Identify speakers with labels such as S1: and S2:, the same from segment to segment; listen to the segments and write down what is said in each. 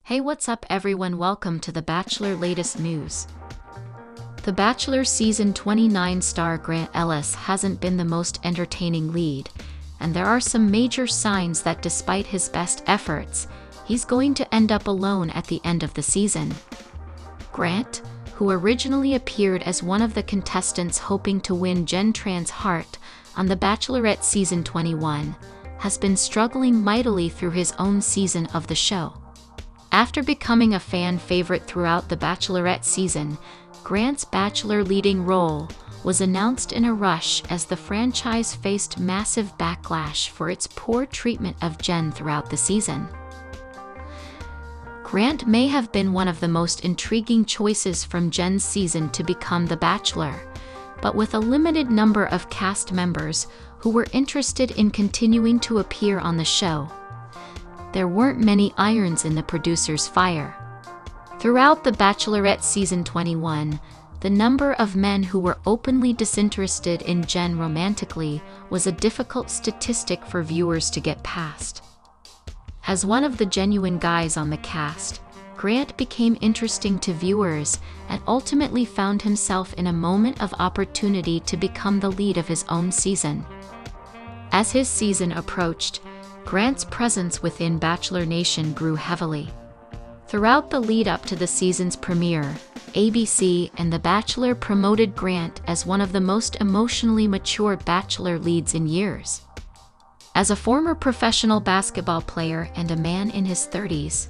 S1: Hey, what's up everyone? Welcome to The Bachelor latest news. The Bachelor Season 29 star Grant Ellis hasn't been the most entertaining lead, and there are some major signs that despite his best efforts, he's going to end up alone at the end of the season. Grant, who originally appeared as one of the contestants hoping to win Jen Tran's heart on The Bachelorette Season 21, has been struggling mightily through his own season of the show. After becoming a fan favorite throughout the Bachelorette season, Grant's Bachelor leading role was announced in a rush as the franchise faced massive backlash for its poor treatment of Jen throughout the season. Grant may have been one of the most intriguing choices from Jen's season to become the Bachelor, but with a limited number of cast members who were interested in continuing to appear on the show, there weren't many irons in the producer's fire. Throughout The Bachelorette Season 21, the number of men who were openly disinterested in Jen romantically was a difficult statistic for viewers to get past. As one of the genuine guys on the cast, Grant became interesting to viewers and ultimately found himself in a moment of opportunity to become the lead of his own season. As his season approached, Grant's presence within Bachelor Nation grew heavily. Throughout the lead-up to the season's premiere, ABC and The Bachelor promoted Grant as one of the most emotionally mature Bachelor leads in years. As a former professional basketball player and a man in his 30s,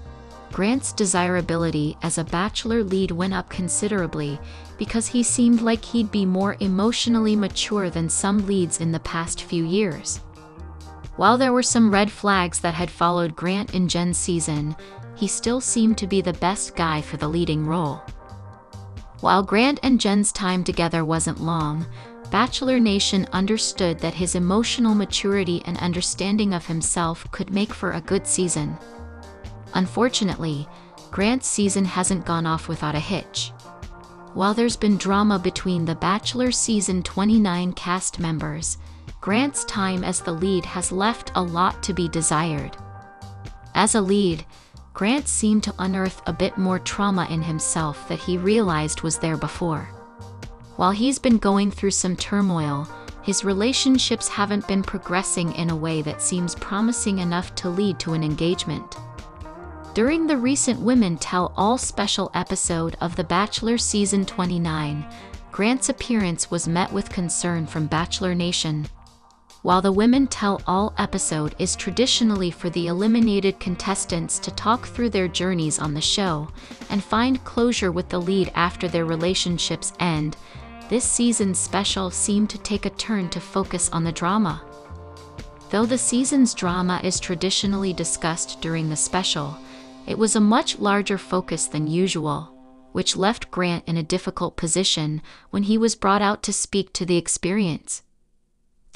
S1: Grant's desirability as a Bachelor lead went up considerably because he seemed like he'd be more emotionally mature than some leads in the past few years. While there were some red flags that had followed Grant in Jen's season, he still seemed to be the best guy for the leading role. While Grant and Jen's time together wasn't long, Bachelor Nation understood that his emotional maturity and understanding of himself could make for a good season. Unfortunately, Grant's season hasn't gone off without a hitch. While there's been drama between the Bachelor Season 29 cast members, Grant's time as the lead has left a lot to be desired. As a lead, Grant seemed to unearth a bit more trauma in himself that he realized was there before. While he's been going through some turmoil, his relationships haven't been progressing in a way that seems promising enough to lead to an engagement. During the recent Women Tell All special episode of The Bachelor Season 29, Grant's appearance was met with concern from Bachelor Nation. While the Women Tell All episode is traditionally for the eliminated contestants to talk through their journeys on the show and find closure with the lead after their relationships end, this season's special seemed to take a turn to focus on the drama. Though the season's drama is traditionally discussed during the special, it was a much larger focus than usual, which left Grant in a difficult position when he was brought out to speak to the experience.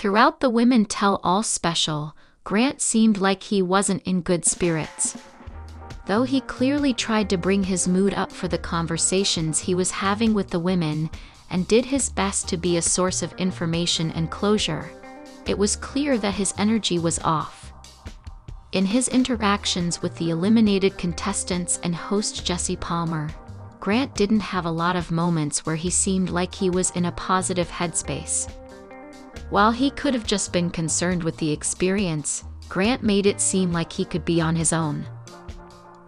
S1: Throughout the Women Tell All special, Grant seemed like he wasn't in good spirits. Though he clearly tried to bring his mood up for the conversations he was having with the women and did his best to be a source of information and closure, it was clear that his energy was off. In his interactions with the eliminated contestants and host Jesse Palmer, Grant didn't have a lot of moments where he seemed like he was in a positive headspace. While he could have just been concerned with the experience, Grant made it seem like he could be on his own.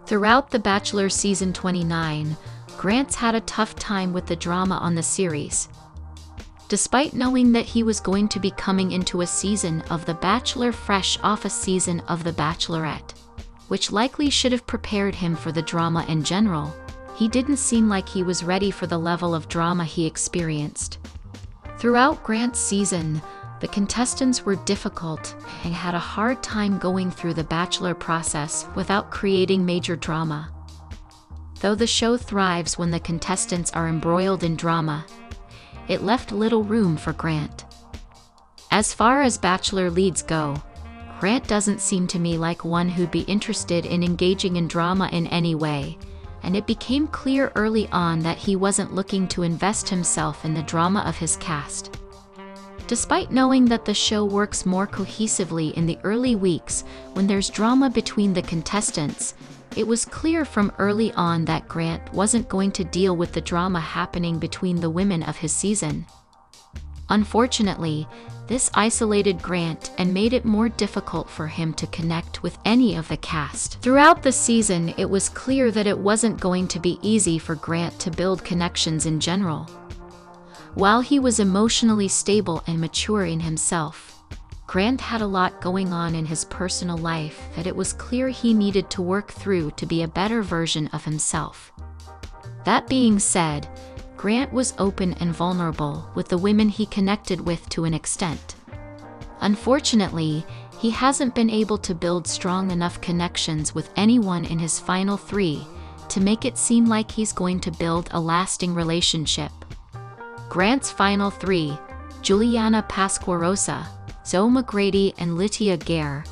S1: Throughout The Bachelor Season 29, Grant's had a tough time with the drama on the series. Despite knowing that he was going to be coming into a season of The Bachelor fresh off a season of The Bachelorette, which likely should have prepared him for the drama in general, he didn't seem like he was ready for the level of drama he experienced. Throughout Grant's season, the contestants were difficult and had a hard time going through the Bachelor process without creating major drama. Though the show thrives when the contestants are embroiled in drama, it left little room for Grant. As far as Bachelor leads go, Grant doesn't seem to me like one who'd be interested in engaging in drama in any way, and it became clear early on that he wasn't looking to invest himself in the drama of his cast. Despite knowing that the show works more cohesively in the early weeks when there's drama between the contestants, It was clear from early on that Grant wasn't going to deal with the drama happening between the women of his season. Unfortunately, this isolated Grant and made it more difficult for him to connect with any of the cast. Throughout the season, it was clear that it wasn't going to be easy for Grant to build connections in general. While he was emotionally stable and mature in himself, Grant had a lot going on in his personal life that it was clear he needed to work through to be a better version of himself. That being said, Grant was open and vulnerable with the women he connected with to an extent. Unfortunately, he hasn't been able to build strong enough connections with anyone in his final 3 to make it seem like he's going to build a lasting relationship. Grant's final 3, Juliana Pasquarosa, Zoe McGrady, and Lytia Gare,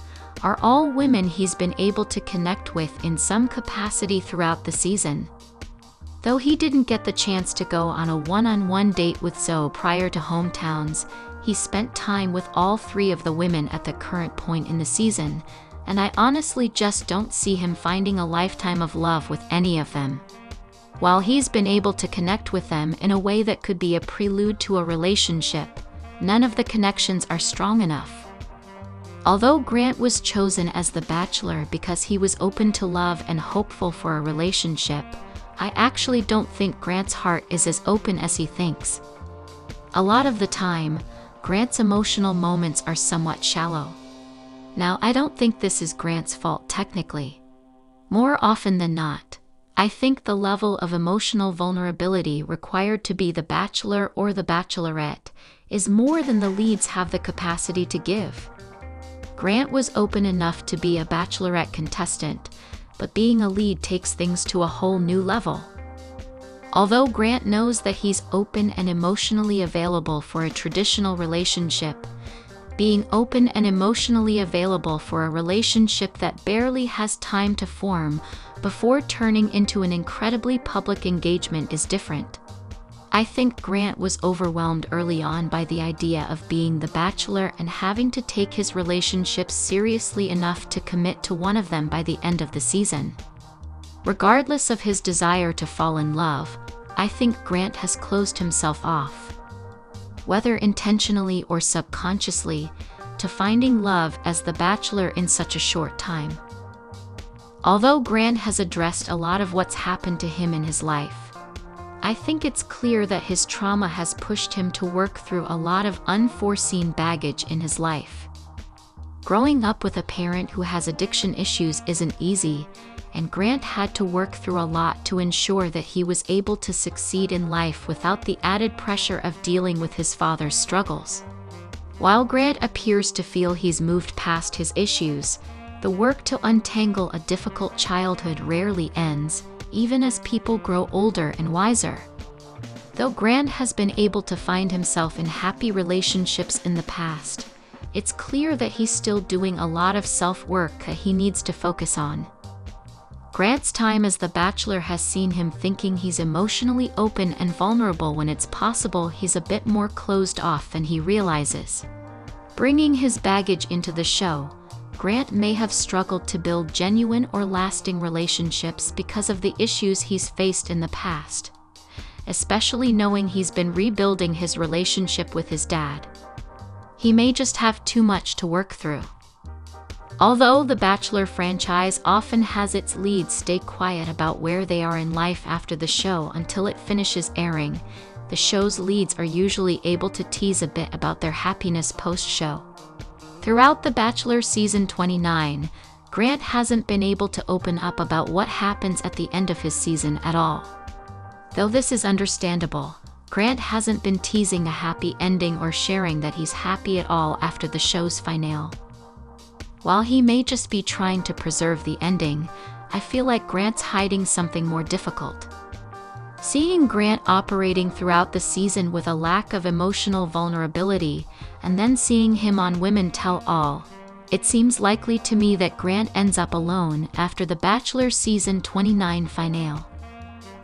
S1: are all women he's been able to connect with in some capacity throughout the season. Though he didn't get the chance to go on a one-on-one date with Zoe prior to hometowns, he spent time with all 3 of the women at the current point in the season, and I honestly just don't see him finding a lifetime of love with any of them. While he's been able to connect with them in a way that could be a prelude to a relationship, none of the connections are strong enough. Although Grant was chosen as the Bachelor because he was open to love and hopeful for a relationship, I actually don't think Grant's heart is as open as he thinks. A lot of the time, Grant's emotional moments are somewhat shallow. Now, I don't think this is Grant's fault technically. More often than not, I think the level of emotional vulnerability required to be the Bachelor or the Bachelorette is more than the leads have the capacity to give. Grant was open enough to be a Bachelorette contestant, but being a lead takes things to a whole new level. Although Grant knows that he's open and emotionally available for a traditional relationship, being open and emotionally available for a relationship that barely has time to form before turning into an incredibly public engagement is different. I think Grant was overwhelmed early on by the idea of being the Bachelor and having to take his relationships seriously enough to commit to one of them by the end of the season. Regardless of his desire to fall in love, I think Grant has closed himself off, whether intentionally or subconsciously, to finding love as the Bachelor in such a short time. Although Grant has addressed a lot of what's happened to him in his life, I think it's clear that his trauma has pushed him to work through a lot of unforeseen baggage in his life. Growing up with a parent who has addiction issues isn't easy, and Grant had to work through a lot to ensure that he was able to succeed in life without the added pressure of dealing with his father's struggles. While Grant appears to feel he's moved past his issues, the work to untangle a difficult childhood rarely ends, even as people grow older and wiser. Though Grant has been able to find himself in happy relationships in the past, it's clear that he's still doing a lot of self-work that he needs to focus on. Grant's time as the Bachelor has seen him thinking he's emotionally open and vulnerable when it's possible he's a bit more closed off than he realizes. Bringing his baggage into the show, Grant may have struggled to build genuine or lasting relationships because of the issues he's faced in the past, especially knowing he's been rebuilding his relationship with his dad. He may just have too much to work through. Although the Bachelor franchise often has its leads stay quiet about where they are in life after the show until it finishes airing, the show's leads are usually able to tease a bit about their happiness post-show. Throughout The Bachelor Season 29, Grant hasn't been able to open up about what happens at the end of his season at all. Though this is understandable, Grant hasn't been teasing a happy ending or sharing that he's happy at all after the show's finale. While he may just be trying to preserve the ending, I feel like Grant's hiding something more difficult. Seeing Grant operating throughout the season with a lack of emotional vulnerability, and then seeing him on Women Tell All, it seems likely to me that Grant ends up alone after The Bachelor Season 29 finale.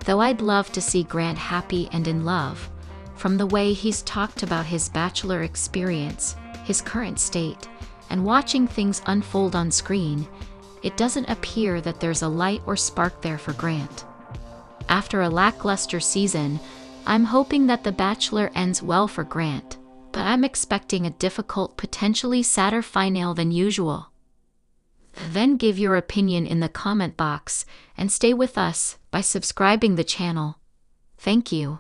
S1: Though I'd love to see Grant happy and in love, from the way he's talked about his Bachelor experience, his current state, and watching things unfold on screen, it doesn't appear that there's a light or spark there for Grant. After a lackluster season, I'm hoping that The Bachelor ends well for Grant, but I'm expecting a difficult, potentially sadder finale than usual. Then give your opinion in the comment box and stay with us by subscribing the channel. Thank you.